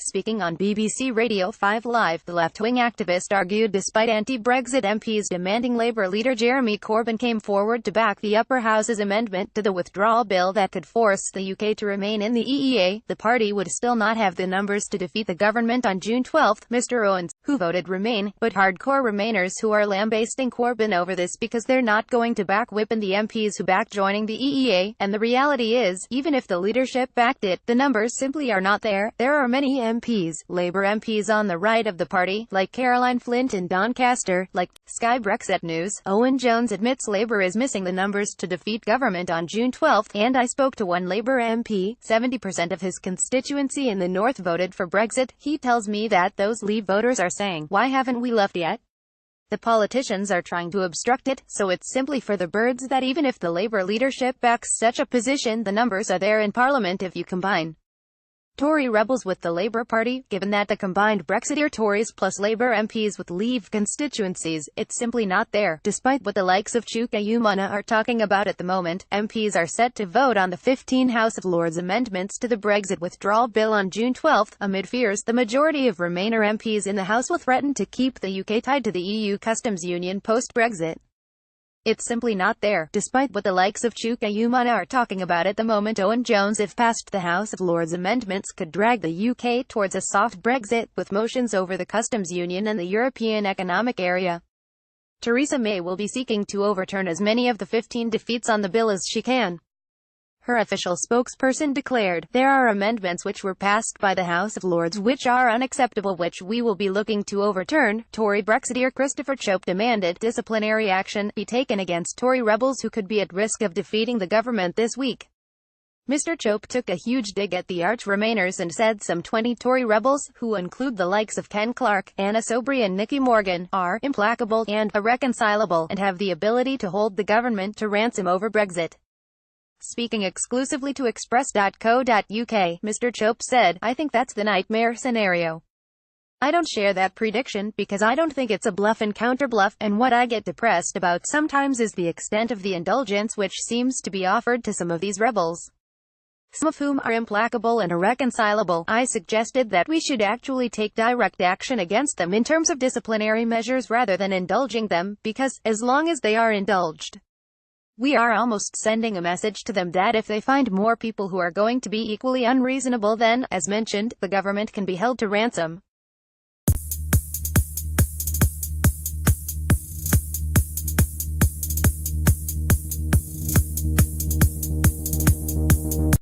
Speaking on BBC Radio 5 Live, the left-wing activist argued despite anti-Brexit MPs demanding Labour leader Jeremy Corbyn came forward to back the upper house's amendment to the withdrawal bill that could force the UK to remain in the EEA, the party would still not have the numbers to defeat the government on June 12. Mr Owens, who voted Remain, but hardcore Remainers who are lambasting Corbyn over this because they're not going to back whipping the MPs who back joining the EEA, and the reality is, even if the leadership backed it, the numbers simply are not there. There are many MPs, Labour MPs on the right of the party, like Caroline Flint and Doncaster, like Sky Brexit News. Owen Jones admits Labour is missing the numbers to defeat government on June 12, and I spoke to one Labour MP. 70% of his constituency in the north voted for Brexit. He tells me that those Leave voters are saying, why haven't we left yet? The politicians are trying to obstruct it, so it's simply for the birds that even if the Labour leadership backs such a position, the numbers are there in Parliament if you combine Tory rebels with the Labour Party. Given that the combined Brexiteer Tories plus Labour MPs with Leave constituencies, it's simply not there. Despite what the likes of Chuka Umunna are talking about at the moment, MPs are set to vote on the 15 House of Lords amendments to the Brexit withdrawal bill on June 12, amid fears the majority of Remainer MPs in the House will threaten to keep the UK tied to the EU customs union post-Brexit. It's simply not there. Despite what the likes of Chuka Umunna are talking about at the moment, Owen Jones, if passed, the House of Lords amendments could drag the UK towards a soft Brexit, with motions over the customs union and the European Economic Area. Theresa May will be seeking to overturn as many of the 15 defeats on the bill as she can. Her official spokesperson declared, there are amendments which were passed by the House of Lords which are unacceptable, which we will be looking to overturn. Tory Brexiteer Christopher Chope demanded disciplinary action be taken against Tory rebels who could be at risk of defeating the government this week. Mr Chope took a huge dig at the arch-Remainers and said some 20 Tory rebels, who include the likes of Ken Clarke, Anna Soubry and Nicky Morgan, are implacable and irreconcilable, and have the ability to hold the government to ransom over Brexit. Speaking exclusively to Express.co.uk, Mr Chope said, I think that's the nightmare scenario. I don't share that prediction, because I don't think it's a bluff and counter-bluff, and what I get depressed about sometimes is the extent of the indulgence which seems to be offered to some of these rebels, some of whom are implacable and irreconcilable. I suggested that we should actually take direct action against them in terms of disciplinary measures rather than indulging them, because, as long as they are indulged, we are almost sending a message to them that if they find more people who are going to be equally unreasonable, then, as mentioned, the government can be held to ransom.